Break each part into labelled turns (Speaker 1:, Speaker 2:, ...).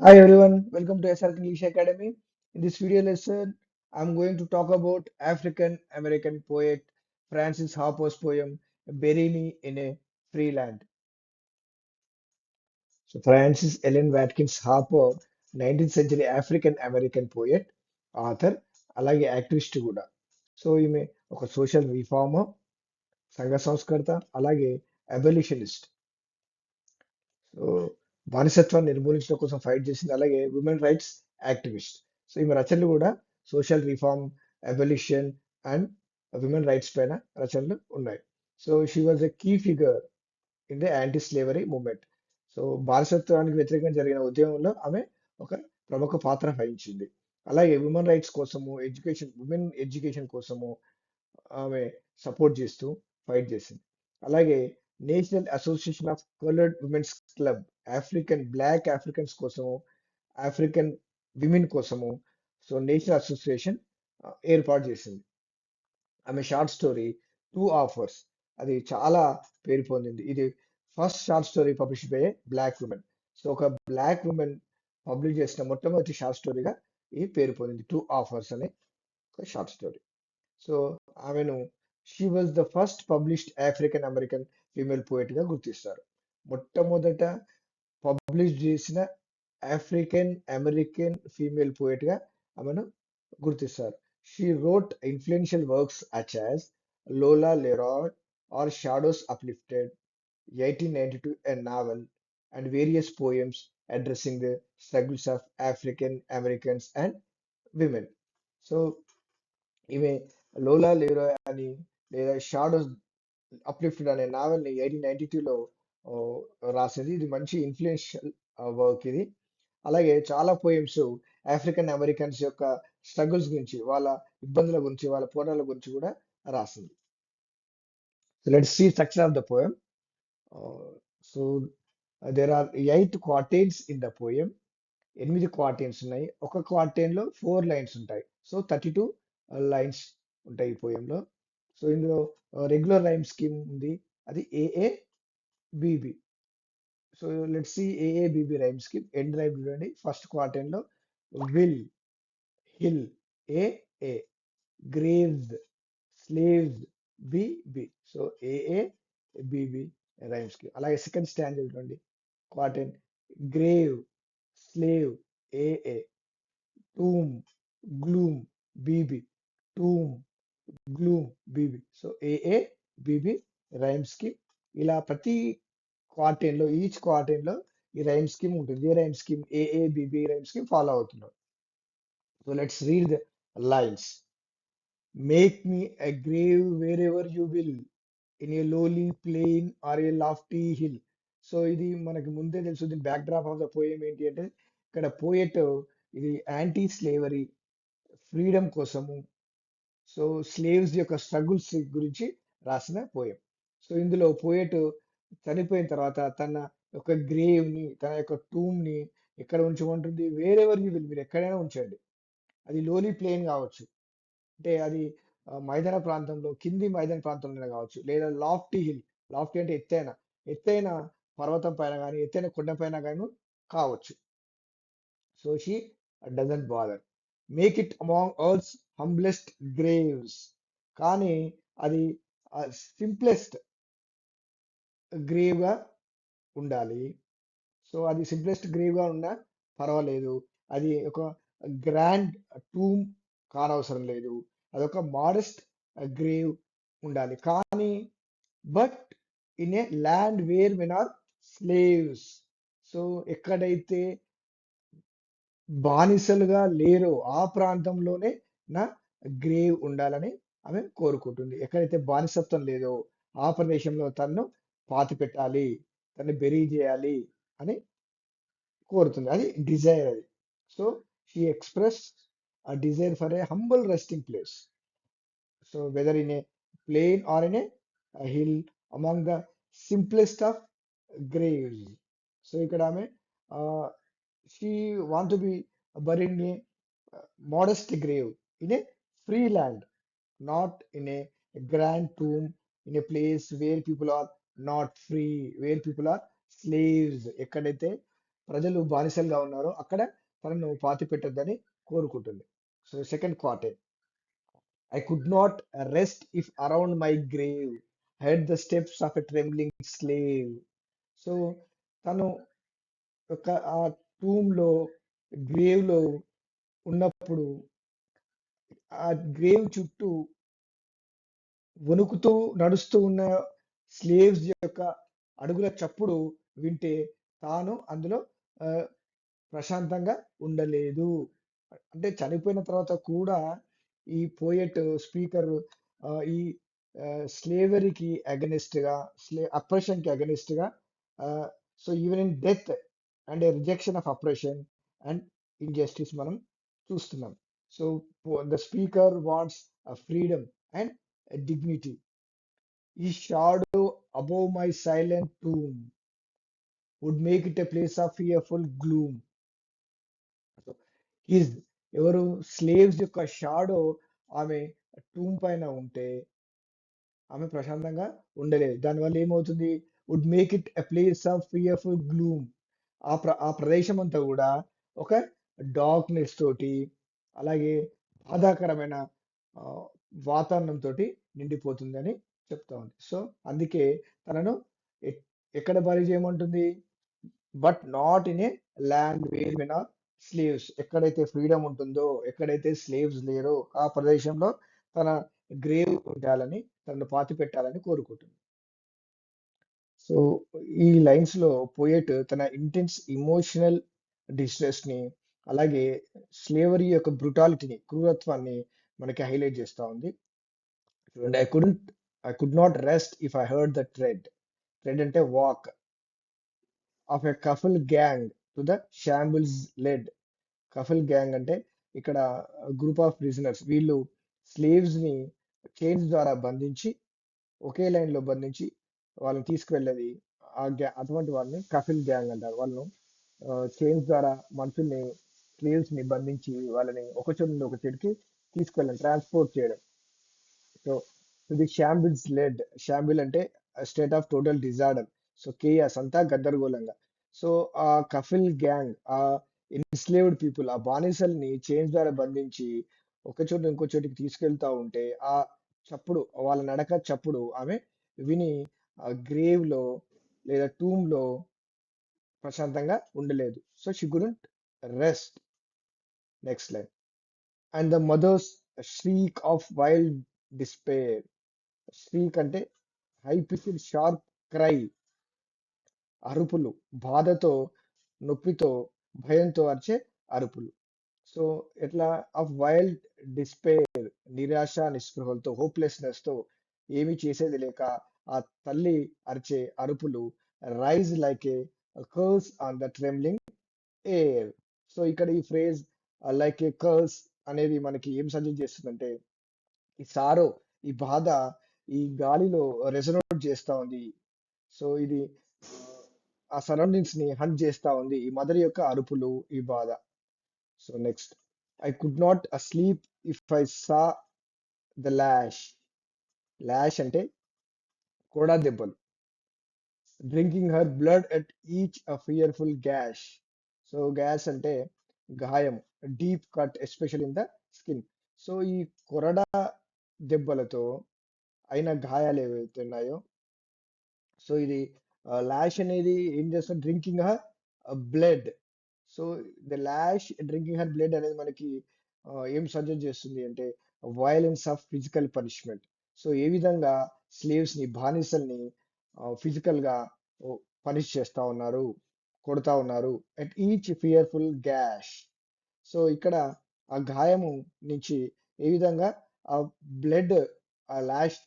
Speaker 1: Hi everyone, welcome to SR English Academy. In this video lesson, I'm going to talk about African American poet Francis Harper's poem Bury Me in a Free Land. So Francis Ellen Watkins Harper, 19th century African American poet, author, అలాగే activist కూడా. So ఈమె ఒక social reformer, సంఘ సంస్కర్త, అలాగే అబలిషనిస్ట్. So బానిసత్వాన్ని నిర్మూలించడం కోసం fight చేసింది, అలాగే ఉమెన్ రైట్స్ యాక్టివిస్ట్. సో ఈమె రచనలు కూడా social reform, abolition and women rights పైన రచనలు ఉన్నాయి. So she was a key figure in the anti slavery movement. So బానిసత్వానికి వ్యతిరేకంగా జరిగిన ఉద్యమంలో ఆమె ఒక ప్రముఖ పాత్ర వహించింది. అలాగే ఉమెన్ రైట్స్ కోసము, ఉమెన్ ఎడ్యుకేషన్ కోసము ఆమె సపోర్ట్ చేస్తూ ఫైట్ చేసింది. అలాగే national association of coloured women's club, black Africans కోసము, ఆఫ్రికన్ విమెన్ కోసము, సో నేషనల్ అసోసియేషన్ ఏర్పాటు చేసింది. ఆమె షార్ట్ స్టోరీ టూ ఆఫర్స్, అది చాలా పేరు పొందింది. ఇది first short story publish by black women. So ఒక బ్లాక్ ఉమెన్ పబ్లిష్ చేసిన మొట్టమొదటి షార్ట్ స్టోరీగా ఈ పేరు పొందింది, టూ ఆఫర్స్ అనే ఒక షార్ట్ స్టోరీ. సో ఆమెను she was the first published African American female poet గా గుర్తిస్తారు. మొట్టమొదట పబ్లిష్ చేసిన ఆఫ్రికన్ అమెరికన్ ఫీమేల్ పోయిట్ గా ఆమెను గుర్తిస్తారు. She wrote influential works such as Iola Leroy or shadows uplifted, 1892 a novel, and various poems addressing the struggles of African Americans and women. So ఈమె లోలా లేరోయ్ అని లేదా షాడోస్ అప్లిఫ్టెడ్ అనే novel ని 1892లో రాసింది. ఇది మంచి ఇన్ఫ్లుయెన్షియల్ వర్క్ ఇది. అలాగే చాలా పోయమ్స్ ఆఫ్రికన్ అమెరికన్స్ యొక్క స్ట్రగుల్స్ గురించి, వాళ్ళ ఇబ్బందుల గురించి, వాళ్ళ పోరాటాల గురించి కూడా రాసింది. So let's see structure of the poem. So there are 8 quatrains in the poem. 8 quatrains ఉన్నాయి. ఒక క్వార్టైన్ లో 4 లైన్స్ ఉంటాయి. సో 32 లైన్స్ ఉంటాయి ఈ పోయంలో. సో ఇందులో రెగ్యులర్ రైమ్ స్కీమ్ ఉంది, అది A A B B. So let's see A A B B rhyme scheme. End rhyme చూడండి. ఫస్ట్ క్వార్టైన్ లో will, hill, A, graves, slaves, B. So A A B B rhyme scheme. అలాగే సెకండ్ స్టాండ్ చూడండి. Quatrain grave, slave, A A, tomb, gloom, B B, tomb, gloom, B B. So A A B B rhyme scheme. ఇలా ప్రతి క్వార్టైన్ లో, each క్వార్టైన్ లో ఈ rhyme scheme ఉంటుంది. ఏ rhyme scheme? ఏఏ B B rhyme scheme follow అవుతున్నారు. So let's read the lines. Make me a grave wherever you will, in a lowly plain or a lofty hill. So ఇది మనకి ముందే తెలుసు. దీని back drop of the poem ఏంటి అంటే, ఇక్కడ పోయెట్ ఇది యాంటీ స్లేవరీ, ఫ్రీడమ్ కోసము, సో స్లేవ్స్ యొక్క స్ట్రగుల్స్ గురించి రాసిన పోయం. సో ఇందులో పోయెట్ చనిపోయిన తర్వాత తన యొక్క గ్రేవ్ ని, తన యొక్క టూమ్ ని ఎక్కడ ఉంచమంటుంది? వేరెవర్ యూ విల్, మీరు ఎక్కడైనా ఉంచండి. అది లోలీ ప్లేన్ కావచ్చు, అంటే అది మైదాన ప్రాంతంలో, కింది మైదాన ప్రాంతంలో కావచ్చు, లేదా లాఫ్టీ హిల్. లాఫ్టీ అంటే ఎత్తైన, ఎత్తైన పర్వతం పైన కానీ, ఎత్తైన కొండ పైన కానీ కావచ్చు. So she doesn't bother. Make it among earth's humblest graves. కానీ అది సింప్లెస్ట్ గ్రేవ్ గా ఉండాలి. సో అది సింప్లెస్ట్ గ్రేవ్ గా ఉన్నా పర్వాలేదు. అది ఒక గ్రాండ్ టూమ్ కానవసరం లేదు. అదొక మోడెస్ట్ గ్రేవ్ ఉండాలి. కానీ but in a land where men are slaves. So ఎక్కడైతే బానిసలుగా లేరో ఆ ప్రాంతంలోనే నా గ్రేవ్ ఉండాలని ఆమె కోరుకుంటుంది. ఎక్కడైతే బానిసత్వం లేదో ఆ ప్రదేశంలో తన్ను పాతి పెట్టాలి, తను బెరీ చేయాలి అని కోరుతుంది. అది డిజైర్ అది. So she express a desire for a humble resting place. So whether in a plain or in a hill, among the simplest of graves. So ఇక్కడ ఆమె she want to be buried in a modest grave in a free land, not in a grand tomb, in a place where people are not free, where people are slaves. ఎక్కడైతే ప్రజలు బానిసలుగా ఉన్నారో అక్కడ తనను పాతి పెట్టొద్దని కోరుకుంటుంది. So second quatrain, I could not rest if around my grave heard the steps of a trembling slave. So తను ఒక ఆ టూమ్ లో గ్రేవ్ లో ఉన్నప్పుడు ఆ గ్రేవ్ చుట్టూ వణుకుతూ నడుస్తూ ఉన్న స్లేవ్స్ యొక్క అడుగుల చప్పుడు వింటే తాను అందులో ఆ, ప్రశాంతంగా ఉండలేదు. అంటే చనిపోయిన తర్వాత కూడా ఈ పోయెట్ స్పీకర్ ఈ స్లేవరీకి అగనిస్ట్ గా అప్రెషన్ కి అగనిస్ట్ గా so even in death and rejection of oppression and injustice మనం చూస్తున్నాం. So the speaker wants freedom and dignity. His shadow above my silent tomb would make it a place of fearful gloom. So, his ఎవరు slaves యొక్క shadow ఆమె tomb పైన ఉంటే ఆమె ప్రశాంతంగా ఉండలేదు. దానివల్ల ఏమవుతుంది? Would make it a place of fearful gloom. ఆ ప్రదేశం అంతా కూడా ఒక డార్క్నెస్ తోటి అలాగే బాధాకరమైన ఆ, వాతావరణం తోటి నిండిపోతుందని చెప్తా ఉంది. సో అందుకే తనను ఎ- ఎక్కడ బలి చేయమంటుంది? But not in a land where men are slaves. ఎక్కడైతే ఫ్రీడమ్ ఉంటుందో, ఎక్కడైతే స్లేవ్స్ లేరో ఆ ప్రదేశంలో తన గ్రేవ్ ఉండాలని, తనను పాతి పెట్టాలని కోరుకుంటుంది. సో ఈ లైన్స్ లో పోయెట్ తన ఇంటెన్స్ ఇమోషనల్ డిస్ట్రెస్ ని అలాగే స్లేవరీ యొక్క బ్రుటాలిటీని, క్రూరత్వాన్ని మనకి హైలైట్ చేస్తా ఉంది. చూడండి, I could not rest if I heard the tread అంటే walk of a coffle gang to the shambles led. Coffle gang అంటే ఇక్కడ గ్రూప్ ఆఫ్ ప్రిజనర్స్, వీళ్ళు స్లేవ్స్ ని చైన్స్ ద్వారా బంధించి ఒకే లైన్ లో బంధించి వాళ్ళని తీసుకువెళ్ళేది. అటువంటి వాళ్ళని కఫిల్ గ్యాంగ్ అంటారు. వాళ్ళను చైన్స్ ద్వారా మనుషుల్ని, స్లేవ్స్ ని బంధించి వాళ్ళని ఒక చోటు నుండి ఒక చోటుకి తీసుకెళ్ళడం, ట్రాన్స్పోర్ట్ చేయడం. సో ఇది షాంబిల్స్ లెడ్. షాంబిల్ అంటే state of total disorder. So chaos అంతా గద్దరగోళంగా. సో ఆ కఫిల్ గ్యాంగ్, ఆ ఎన్స్లేవ్డ్ పీపుల్, ఆ బానిసల్ని చైన్స్ ద్వారా బంధించి ఒక చోటు ఇంకో చోటికి తీసుకెళ్తా ఉంటే ఆ చప్పుడు, వాళ్ళ నడక చప్పుడు ఆమె విని ఆ గ్రేవ్ లో లేదా టూమ్ లో ప్రశాంతంగా ఉండలేదు. So she couldn't rest. Next line. And the mother's shriek of wild despair. Shriek అంటే హై పిచ్డ్ షార్ప్ క్రై, అరుపులు, బాధతో, నొప్పితో, భయంతో అరిచే అరుపులు. సో ఎట్లా? ఆఫ్ వైల్డ్ డిస్పేర్, నిరాశ నిస్పృహలతో, హోప్లెస్నెస్ తో, ఏమీ చేసేది లేక ఆ తల్లి అరిచే అరుపులు rise like a curse on the trembling air. So ఇక్కడ ఈ ఫ్రేజ్ లైక్ ఏ కర్స్ అనేది మనకి ఏం సజెస్ట్ చేస్తుందంటే ఈ సారో, ఈ బాధ ఈ గాలిలో రెసొనేట్ చేస్తా ఉంది. సో ఇది ఆ సరౌండింగ్స్ ని హంట్ చేస్తా ఉంది, ఈ మదర్ యొక్క అరుపులు, ఈ బాధ. So next, I could not sleep if I saw the lash. Lash అంటే కోడా దెబ్బలు. Drinking her blood at each a fearful gash. So gash అంటే గాయం, deep cut especial in the skin. So ఈ కొరడా దెబ్బలతో అయిన గాయాలు ఏవైతే ఉన్నాయో, సో ఇది లాష్ అనేది ఏం చేస్తుంది? Drinking her blood. So the lash drinking her blood అనేది మనకి ఏం సజెస్ట్ చేస్తుంది అంటే violence of physical punishment. So ఏ విధంగా స్లేవ్స్ ని, బానిసల్ని ఫిజికల్ గా పనిష్ చేస్తా ఉన్నారు, కొడతా ఉన్నారు. At each fearful gash. So ఇక్కడ ఆ గాయము నుంచి ఏ విధంగా ఆ బ్లడ్, ఆ లాష్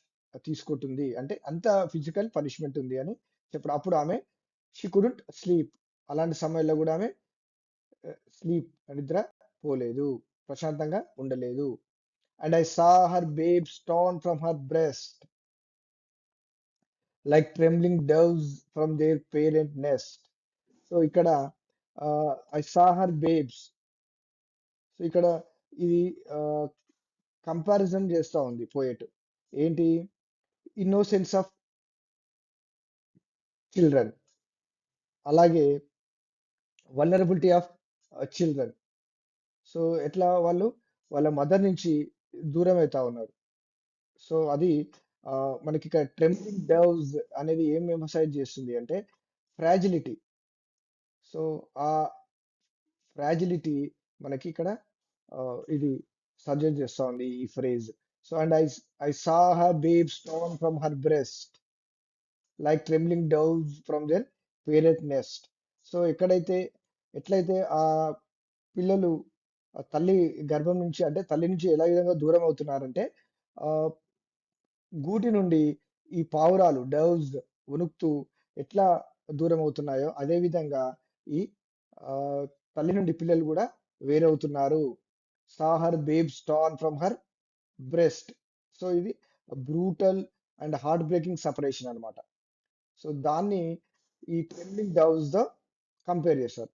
Speaker 1: తీసుకుంటుంది అంటే అంత ఫిజికల్ పనిష్మెంట్ ఉంది అని చెప్పడం. అప్పుడు ఆమె షీ కుడెంట్ స్లీప్. అలాంటి సమయంలో కూడా ఆమె స్లీప్, నిద్ర పోలేదు, ప్రశాంతంగా ఉండలేదు. And I saw her babes torn from her breast like trembling doves from their parent nest. So ఇక్కడ I saw her babes. So ఇక్కడ ఇది కంపారిజన్ చేస్తా ఉంది పోయెట్. ఏంటి? ఇన్నోసెన్స్ ఆఫ్ చిల్డ్రన్, అలాగే వల్నరబిలిటీ ఆఫ్ చిల్డ్రన్. సో ఎట్లా వాళ్ళు వాళ్ళ మదర్ నుంచి దూరం అవుతా ఉన్నారు. సో అది మనకి ఇక్కడ ట్రెంబ్లింగ్ డవ్స్ అనేది ఏం ఎంఫసైజ్ చేస్తుంది అంటే ఫ్రాజిలిటీ. సో ఆ ఫ్రాజిలిటీ మనకి ఇక్కడ ఇది సజెస్ట్ చేస్తా ఉంది ఈ phrase. So and I saw her babes torn from her breast like trembling doves from their parent nest. So ఎట్లయితే ఆ పిల్లలు ఆ తల్లి గర్భం నుంచి అంటే తల్లి నుంచి ఎలా విధంగా దూరం అవుతున్నారంటే ఆ గూటి నుండి ఈ పావురాలు డవ్స్ వణుకుతూ ఎట్లా దూరం అవుతున్నాయో అదే విధంగా ఈ ఆ, తల్లి నుండి పిల్లలు కూడా వేరవుతున్నారు. Saw her babes torn from her breast. So ఇది brutal and heart breaking separation అన్నమాట. సో దాన్ని ఈ ట్రెండింగ్ డవ్స్ తో కంపేర్ చేశారు.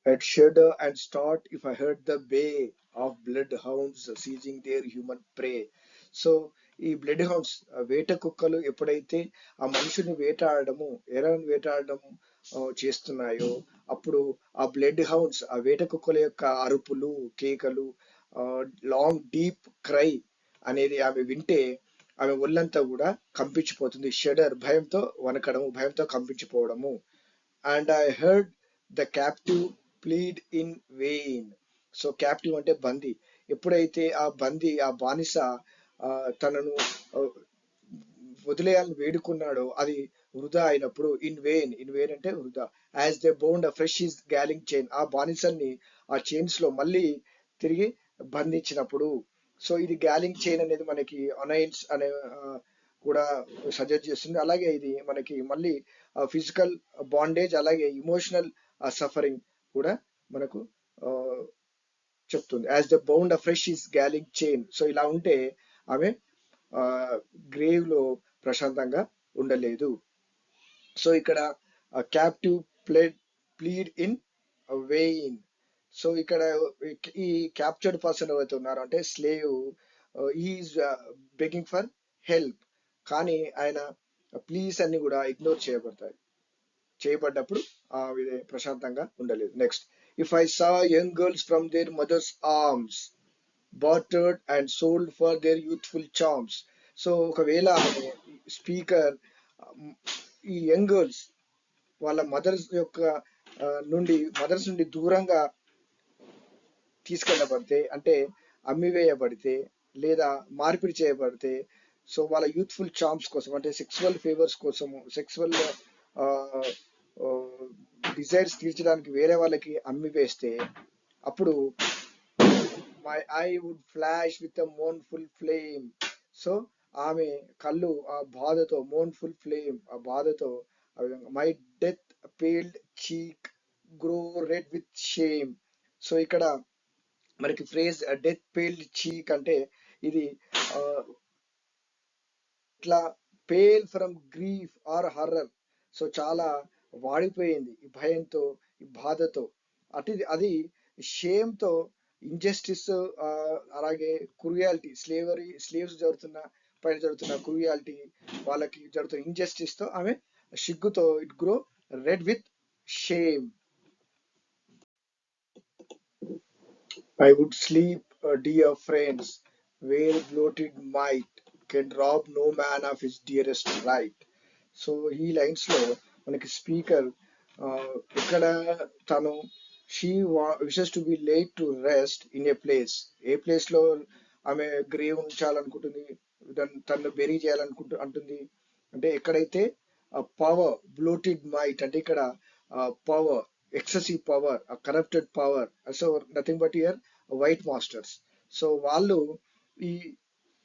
Speaker 2: I'd shudder and start if I heard the bay of bloodhounds seizing their human prey. So ఈ blood hounds వేట కుక్కలు ఎప్పుడైతే ఆ మనుషుని వేటాడము ఎరను వేటాడము చేస్తున్నాయో అప్పుడు ఆ బ్లడ్ హౌండ్స్ ఆ వేట కుక్కల యొక్క అరుపులు కేకలు లాంగ్ డీప్ క్రై అనేది ఆమె వింటే ఆమె ఒళ్ళంతా కూడా కంపించిపోతుంది. షడర్ భయంతో వనకడము భయంతో కంపించిపోవడము. And I heard the captive plead in vain. So captive అంటే బందీ. ఎప్పుడైతే ఆ బందీ ఆ బానిస తనను ఆ, వదిలేయాలని వేడుకున్నాడో అది వృధా అయినప్పుడు ఇన్ వెయిన్ అంటే వృధా. As they bound fresh his galling chain ఆ బానిసల్ని ఆ చైన్స్ లో మళ్ళీ తిరిగి బంధించినప్పుడు. సో ఇది గ్యాలింగ్ చైన్ అనేది మనకి అనైన్స్ అనే కూడా సజెస్ట్ చేస్తుంది. అలాగే ఇది మనకి మళ్ళీ ఫిజికల్ బాండేజ్ అలాగే ఇమోషనల్ సఫరింగ్ కూడా మనకు ఆ, చెప్తుంది. As the bound fresh his galling chain. So ఇలా ఉంటే ఆమె గ్రేవ్ లో ప్రశాంతంగా ఉండలేదు. సో ఇక్కడ captive plead in vain. So ఇక్కడ ఈ క్యాప్చర్డ్ పర్సన్ ఎవరైతే ఉన్నారో అంటే slave is begging for help. కానీ ఆయన ప్లీజ్ అన్ని కూడా ఇగ్నోర్ చేయబడ్డప్పుడు ఆవిడ ప్రశాంతంగా ఉండలేదు. Next, if I saw young girls from their mothers arms battered and sold for their youthful charms. So ఒకవేళ స్పీకర్ ఈ యంగ్ గర్ల్స్ వాళ్ళ మదర్స్ నుండి దూరంగా తీసుకెళ్ళబడితే అంటే అమ్మివేయబడితే లేదా మార్పిడి చేయబడితే సో వాళ్ళ యూత్ఫుల్ చార్మ్స్ కోసం అంటే సెక్సువల్ ఫేవర్స్ కోసము సెక్సువల్ డిజైర్స్ తీర్చడానికి వేరే వాళ్ళకి అమ్మివేస్తే అప్పుడు my eye would flash with a mournful flame. So ఆమె కళ్ళు ఆ బాధతో మోన్ఫుల్ ఫ్లేమ్ ఆ బాధతో my death paled cheek grow red with shame. So ఇక్కడ మనకి ఫ్రేజ్ డెత్ పేల్డ్ చీక్ అంటే ఇది ఆ, ఇట్లా pale from grief or horror. So చాలా వాడిపోయింది ఈ భయంతో ఈ బాధతో. అది షేమ్ తో ఇంజస్టిస్ అలాగే క్రూయాలిటీ స్లేవ్స్ జరుగుతున్న క్రూయాలిటీ వాళ్ళకి జరుగుతున్న ఇంజస్టిస్ తో ఆమె సిగ్గుతో it grow red with shame. I would sleep, dear friends, where bloated might can rob no man of his dearest right. So ఈ లైన్స్ లో మనకి స్పీకర్ ఇక్కడ తను she wishes to be late to rest in a place. A place లో ఆమె grave ఉంచాలనుకుంటుంది, తను berry అంటుంది అంటే ఎక్కడైతే పవర్ బ్లోటెడ్ మైట్ అంటే ఇక్కడ power excessive power corrupted power. So nothing but year white masters. So వాళ్ళు ఈ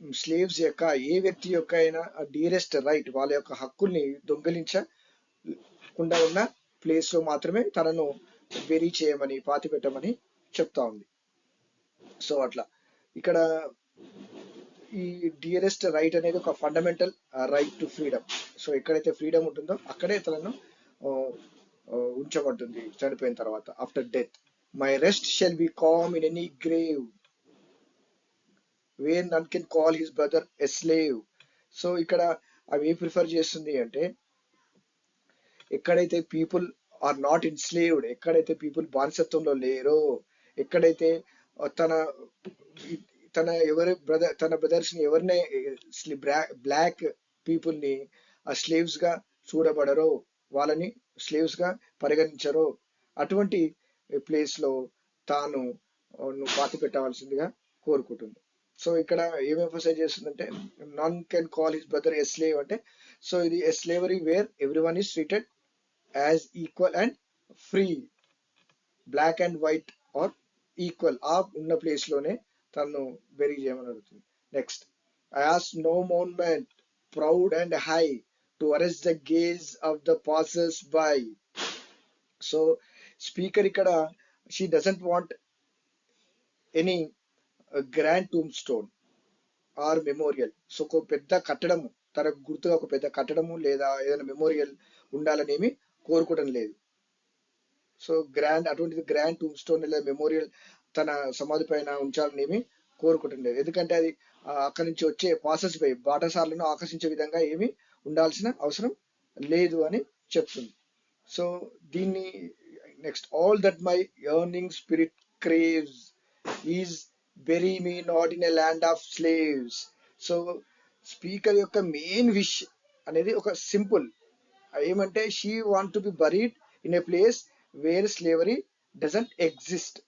Speaker 2: స్లేవ్స్ యొక్క ఏ వ్యక్తి యొక్క అయినా డియరెస్ట్ రైట్ వాళ్ళ యొక్క హక్కుల్ని దొంగిలించకుండా ఉన్న ప్లేస్ లో మాత్రమే తనను బెరీ చేయమని పాతి పెట్టమని చెప్తా ఉంది. సో అట్లా ఇక్కడ ఈ డియరెస్ట్ రైట్ అనేది ఒక fundamental right to freedom. So ఎక్కడైతే ఫ్రీడమ్ ఉంటుందో అక్కడే తనను ఉంచబడుతుంది చనిపోయిన తర్వాత after death. My rest shall be calm in any grave where none can call his brother a slave. So ఇక్కడ అవి ఏ ప్రిఫర్ చేస్తుంది అంటే ఎక్కడైతే పీపుల్ ఆర్ నాట్ ఇన్స్లేవ్డ్, ఎక్కడైతే పీపుల్ బానిసత్వంలో లేరో, ఎక్కడైతే తన తన బ్రదర్స్ ని ఎవరినే బ్లాక్ పీపుల్ ని ఆ స్లేవ్స్ గా చూడబడరో, వాళ్ళని స్లేవ్స్ గా పరిగణించరో, అటువంటి ప్లేస్ లో తాను నువ్వు పాతి పెట్టవలసిందిగా కోరుకుంటుంది. సో ఇక్కడ ఏం ఎంఫసైజ్ చేస్తుందంటే, none can call his brother a slave అంటే, సో ఇది a slavery where everyone is treated as equal and free, black and white are equal ఆ ఉన్న ప్లేస్ లోనే తను బెరీ చేయమని అడుగుతుంది. Next, I ask no monument proud and high to arrest the gaze of the passers by. So speaker ఇక్కడ she doesn't want any grand tombstone or memorial. So ఒక పెద్ద కట్టడము, తనకు గుర్తుగా ఒక పెద్ద కట్టడము లేదా ఏదైనా మెమోరియల్ ఉండాలని ఏమి కోరుకోవడం లేదు. సో అటువంటిది గ్రాండ్ టూమ్ స్టోన్ లేదా మెమోరియల్ తన సమాధి పైన ఉంచాలని ఏమి కోరుకోవటం లేదు. ఎందుకంటే అది అక్కడి నుంచి వచ్చే పాసెస్ పై బాటసార్లను ఆకర్షించే విధంగా ఏమి ఉండాల్సిన అవసరం లేదు అని చెప్తుంది. సో దీన్ని next, all that my earning spirit craves is berry me not in a land of slaves. So speaker యొక్క మెయిన్ విష్ అనేది ఒక సింపుల్ ఏమంటే, she want to be buried in a place where slavery doesn't exist.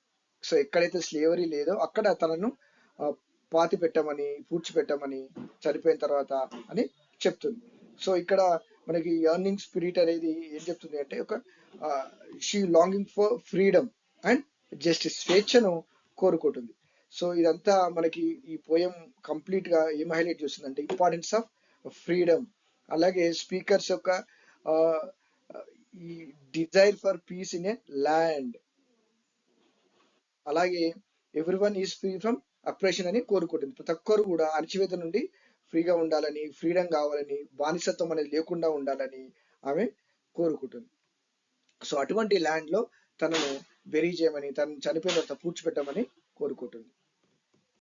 Speaker 2: So ఎక్కడైతే slavery లేదో అక్కడ తనను పాతి పెట్టమని, పూడ్చిపెట్టమని చనిపోయిన తర్వాత అని చెప్తుంది. సో ఇక్కడ మనకి ఎర్నింగ్ స్పిరిట్ అనేది ఏం చెప్తుంది అంటే, ఒక she longing for freedom and justice, స్వేచ్ఛను కోరుకుంటుంది. సో ఇదంతా మనకి ఈ పోయం కంప్లీట్ గా ఏం హైలైట్ చేస్తుందంటే, ఇంపార్టెన్స్ ఆఫ్ ఫ్రీడమ్, అలాగే స్పీకర్స్ యొక్క ఈ desire for peace in a land, అలాగే everyone is free from oppression అని కోరుకుంటుంది. ప్రతి ఒక్కరు కూడా అణచివేత నుండి ఫ్రీగా ఉండాలని, ఫ్రీడమ్ కావాలని, బానిసత్వం అనేది లేకుండా ఉండాలని ఆమె కోరుకుంటుంది. సో అటువంటి ల్యాండ్ లో తనను బెరీ చేయమని, తను చనిపోయిన తర్వాత పూడ్చిపెట్టమని కోరుకుంటుంది.